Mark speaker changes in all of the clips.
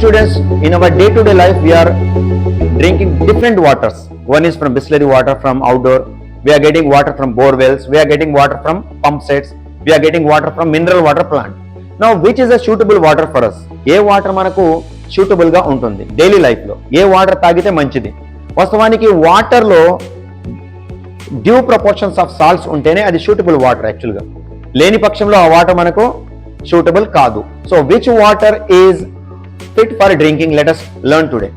Speaker 1: students, in our day-to-day life, we are drinking different waters. One is from Bisleri water from outdoor. We are getting water from bore wells. We are getting water from pump sets. We are getting water from mineral water plant. Now, which is a suitable water for us? A water మనకు suitable గా ఉంటుంది daily life లో? ఏ water తాగితే మంచిది? వాస్తవానికి water లో due proportions of salts ఉంటేనే అది సూటబుల్ వాటర్. యాక్చువల్ గా లేని పక్షంలో ఆ వాటర్ మనకు సూటబుల్ కాదు. So which water is fit for drinking? Let us learn today.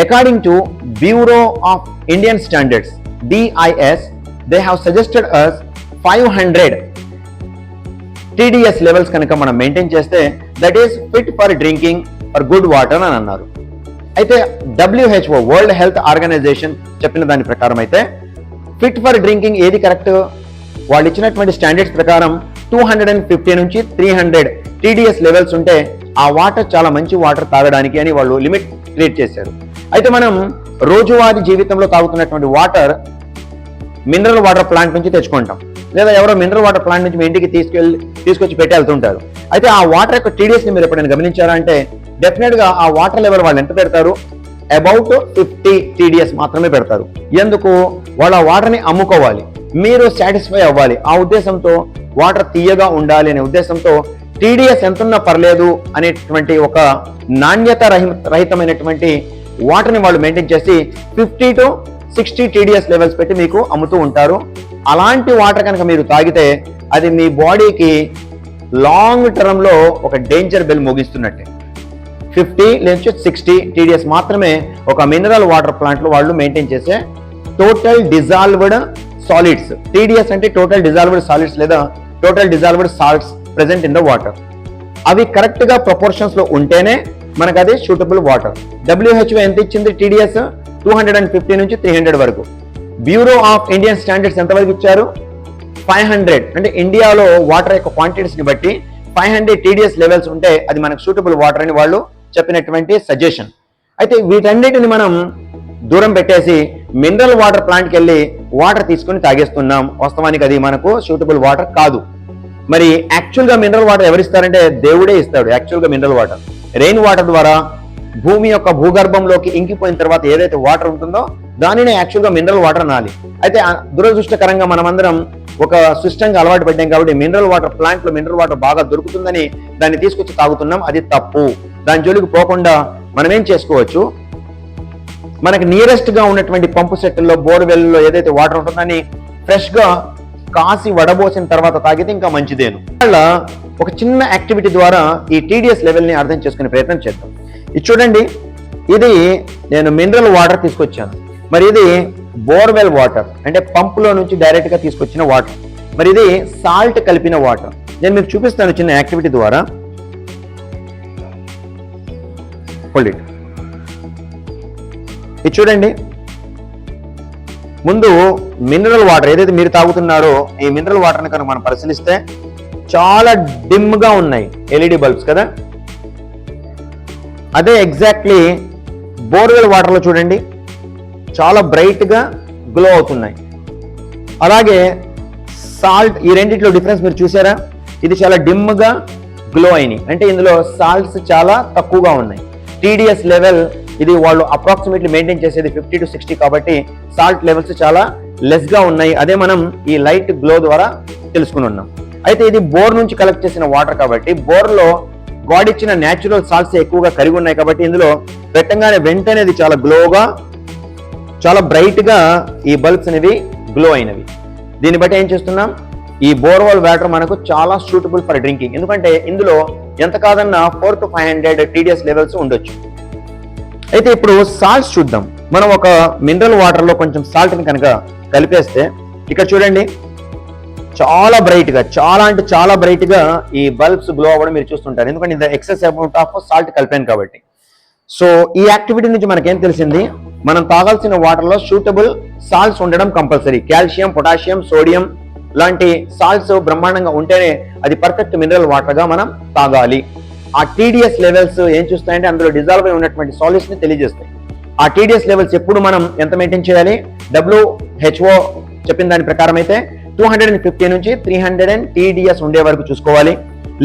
Speaker 1: According to Bureau of Indian Standards BIS, they have suggested us 500 TDS levels కనుక మనం మెయింటైన్ చేస్తే that is fit for drinking for good water అని అన్నారు. అయితే WHO world health organisation చెప్పిన దాని ప్రకారం అయితే ఫిట్ ఫర్ డ్రింకింగ్ ఏది కరెక్ట్? వాళ్ళు ఇచ్చినటువంటి స్టాండర్డ్స్ ప్రకారం 250 నుంచి 300 TDS లెవెల్స్ ఉంటే ఆ వాటర్ చాలా మంచి వాటర్ తాగడానికి అని వాళ్ళు లిమిట్ క్రియేట్ చేశారు. అయితే మనం రోజువారీ జీవితంలో తాగుతున్నటువంటి వాటర్ మినరల్ వాటర్ ప్లాంట్ నుంచి తెచ్చుకుంటాం, లేదా ఎవరో మినరల్ వాటర్ ప్లాంట్ నుంచి మీ ఇంటికి తీసుకొచ్చి పెట్టి వెళ్తుంటారు. అయితే ఆ వాటర్ యొక్క టీడీఎస్ ని మీరు ఎప్పుడైనా గమనించారా అంటే డెఫినెట్ గా ఆ వాటర్ లెవెల్ వాళ్ళు ఎంత పెడతారు? అబౌట్ 50 TDS మాత్రమే పెడతారు. ఎందుకు? వాళ్ళు ఆ వాటర్ ని అమ్ముకోవాలి, మీరు సాటిస్ఫై అవ్వాలి. ఆ ఉద్దేశంతో వాటర్ తీయగా ఉండాలి అనే ఉద్దేశంతో టీడీఎస్ ఎంతున్నా పర్లేదు అనేటువంటి ఒక నాణ్యత రహితమైనటువంటి వాటర్ని వాళ్ళు మెయింటైన్ చేసి 50 to 60 TDS లెవెల్స్ పెట్టి మీకు అమ్ముతూ ఉంటారు. అలాంటి వాటర్ కనుక మీరు తాగితే అది మీ బాడీకి లాంగ్ టర్మ్ లో ఒక డేంజర్ బెల్ మోగిస్తున్నట్టే. 50 లేదా 60 TDS మాత్రమే ఒక మినరల్ వాటర్ ప్లాంట్ లో వాళ్ళు మెయింటైన్ చేసే టోటల్ డిజాల్వ్డ్ సాలిడ్స్. TDS అంటే టోటల్ డిజాల్వ్డ్ సాలిడ్స్ లేదా total dissolved salts present in the water. అవి కరెక్ట్ గా ప్రపోర్షన్స్ లో ఉంటేనే మనకు అది సూటబుల్ వాటర్. WHO ఎంత ఇచ్చింది TDS? 250 నుంచి 300 వరకు. బ్యూరో ఆఫ్ ఇండియన్ స్టాండర్డ్స్ ఎంత వరకు ఇచ్చారు? 500. అంటే ఇండియాలో వాటర్ యొక్క క్వాంటిటీస్ ని బట్టి 500 TDS లెవెల్స్ ఉంటే అది మనకు సూటబుల్ వాటర్ అని వాళ్ళు చెప్పినటువంటి సజెషన్. అయితే వీటన్నిటిని మనం దూరం పెట్టేసి మినరల్ వాటర్ ప్లాంట్కి వెళ్ళి వాటర్ తీసుకుని తాగేస్తున్నాం. వాస్తవానికి అది మనకు సూటబుల్ వాటర్ కాదు. మరి యాక్చువల్ గా మినరల్ వాటర్ ఎవరిస్తారంటే దేవుడే ఇస్తాడు. యాక్చువల్ గా మినరల్ వాటర్ రెయిన్ వాటర్ ద్వారా భూమి యొక్క భూగర్భంలోకి ఇంకిపోయిన తర్వాత ఏదైతే వాటర్ ఉంటుందో దానినే యాక్చువల్ గా మినరల్ వాటర్ అనాలి. అయితే దురదృష్టకరంగా మనమందరం ఒక సిస్టంగా అలవాటు పడ్డాం కాబట్టి మినరల్ వాటర్ ప్లాంట్ లో మినరల్ వాటర్ బాగా దొరుకుతుందని దాన్ని తీసుకొచ్చి తాగుతున్నాం. అది తప్పు. దాని జోలికి పోకుండా మనం ఏం చేసుకోవచ్చు? మనకి నియరెస్ట్ గా ఉన్నటువంటి పంపు సెట్లో బోర్వెల్లో ఏదైతే వాటర్ ఉంటుందని ఫ్రెష్ గా కాసి వడబోసిన తర్వాత తాగితే ఇంకా మంచిదేను. అలా ఒక చిన్న యాక్టివిటీ ద్వారా ఈ TDS లెవెల్ ని అర్థం చేసుకునే ప్రయత్నం చేద్దాం. ఇది చూడండి, ఇది నేను మినరల్ వాటర్ తీసుకొచ్చాను. మరి ఇది బోర్వెల్ వాటర్ అంటే పంపులో నుంచి డైరెక్ట్ గా తీసుకొచ్చిన వాటర్. మరి ఇది సాల్ట్ కలిపిన వాటర్. నేను మీకు చూపిస్తాను చిన్న యాక్టివిటీ ద్వారా. Hold it. ఇది చూడండి, ముందు మినరల్ వాటర్ ఏదైతే మీరు తాగుతున్నారో ఈ మినరల్ వాటర్ని కనుక మనం పరిశీలిస్తే చాలా డిమ్ గా ఉన్నాయి LED బల్బ్స్ కదా. అదే ఎగ్జాక్ట్లీ బోర్వెల్ వాటర్లో చూడండి చాలా బ్రైట్ గా గ్లో అవుతున్నాయి. అలాగే సాల్ట్, ఈ రెండిట్లో డిఫరెన్స్ మీరు చూసారా? ఇది చాలా డిమ్ గా గ్లో అయినాయి అంటే ఇందులో సాల్ట్స్ చాలా తక్కువగా ఉన్నాయి. TDS లెవెల్ ఇది వాళ్ళు అప్రాక్సిమేట్లీ మెయింటైన్ చేసేది 50 to 60 కాబట్టి సాల్ట్ లెవెల్స్ చాలా లెస్ గా ఉన్నాయి. అదే మనం ఈ లైట్ గ్లో ద్వారా తెలుసుకుని ఉన్నాం. అయితే ఇది బోర్ నుంచి కలెక్ట్ చేసిన వాటర్ కాబట్టి బోర్ లో గాడ్ ఇచ్చిన న్యాచురల్ సాల్ట్స్ ఎక్కువగా కలిగి ఉన్నాయి కాబట్టి ఇందులో పెట్టంగానే వెంటనే ఇది చాలా గ్లోగా చాలా బ్రైట్ గా ఈ బల్బ్స్ అనేవి గ్లో అయినవి. దీన్ని బట్టి ఏం చేస్తున్నాం? ఈ బోర్వెల్ వాటర్ మనకు చాలా సూటబుల్ ఫర్ డ్రింకింగ్. ఎందుకంటే ఇందులో ఎంత కాదన్నా 400 to 500 TDS లెవెల్స్ ఉండొచ్చు. అయితే ఇప్పుడు సాల్ట్స్ చూద్దాం. మనం ఒక మినరల్ వాటర్ లో కొంచెం సాల్ట్ ని కనుక కలిపేస్తే ఇక్కడ చూడండి చాలా బ్రైట్ గా, చాలా అంటే చాలా బ్రైట్ గా ఈ బల్బ్స్ గ్లో అవ్వడం మీరు చూస్తుంటారు. ఎందుకంటే ఇంత ఎక్సెస్ అమౌంట్ ఆఫ్ సాల్ట్ కలిపాను కాబట్టి. సో ఈ యాక్టివిటీ నుంచి మనకేం తెలిసింది? మనం తాగాల్సిన వాటర్ లో సూటబుల్ సాల్ట్స్ ఉండడం కంపల్సరీ. కాల్షియం, పొటాషియం, సోడియం లాంటి సాల్ట్స్ బ్రహ్మాండంగా ఉంటేనే అది పర్ఫెక్ట్ మినరల్ వాటర్ గా మనం తాగాలి. ఆ TDS లెవెల్స్ ఏం చూస్తాయంటే అందులో డిజాల్వ్ అయి ఉన్నటువంటి సాలిడ్స్ ని తెలియజేస్తాయి. ఆ TDS లెవెల్స్ ఎప్పుడు మనం ఎంత మెయింటైన్ చేయాలి? WHO చెప్పిన దాని ప్రకారం అయితే 250 నుంచి 300 TDS ఉండే వరకు చూసుకోవాలి.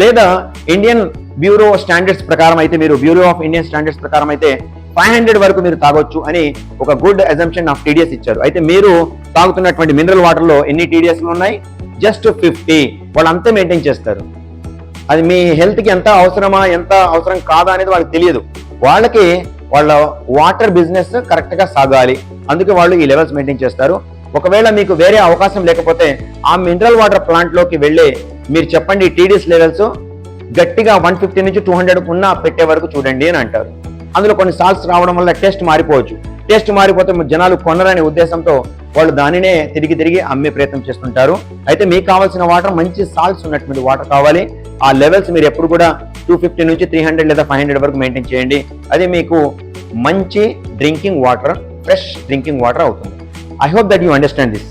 Speaker 1: లేదా ఇండియన్ బ్యూరో స్టాండర్డ్స్ ప్రకారం అయితే మీరు బ్యూరో ఆఫ్ ఇండియన్ స్టాండర్డ్స్ ప్రకారం అయితే 500 వరకు మీరు తాగొచ్చు అని ఒక గుడ్ అజంప్షన్ ఆఫ్ టీడీఎస్ ఇచ్చారు. అయితే మీరు తాగుతున్నటువంటి మినరల్ వాటర్ లో ఎన్ని టీడీఎస్లు ఉన్నాయి? జస్ట్ 50. వాళ్ళు అంతే మెయింటైన్ చేస్తారు. అది మీ హెల్త్ కి ఎంత అవసరమా ఎంత అవసరం కాదా అనేది వాళ్ళకి తెలియదు. వాళ్ళకి వాళ్ళ వాటర్ బిజినెస్ కరెక్ట్ గా సాగాలి, అందుకే వాళ్ళు ఈ లెవెల్స్ మెయింటైన్ చేస్తారు. ఒకవేళ మీకు వేరే అవకాశం లేకపోతే ఆ మినరల్ వాటర్ ప్లాంట్ లోకి వెళ్ళి మీరు చెప్పండి టీడీఎస్ లెవెల్స్ గట్టిగా 150 నుంచి 200 ఉన్న పెట్టే వరకు చూడండి అని అంటారు. అందులో కొన్ని సాల్ట్స్ రావడం వల్ల టేస్ట్ మారిపోవచ్చు. టేస్ట్ మారిపోతే జనాలు కొనరనే ఉద్దేశంతో వాళ్ళు దానినే తిరిగి అమ్మే ప్రయత్నం చేస్తుంటారు. అయితే మీకు కావాల్సిన వాటర్ మంచి సాల్ట్స్ ఉన్నటువంటి వాటర్ కావాలి. ఆ లెవెల్స్ మీరు ఎప్పుడు కూడా 250 నుంచి 300 లేదా 500 వరకు మెయింటైన్ చేయండి. అది మీకు మంచి drinking water, fresh drinking water అవుతుంది. I hope that you understand this.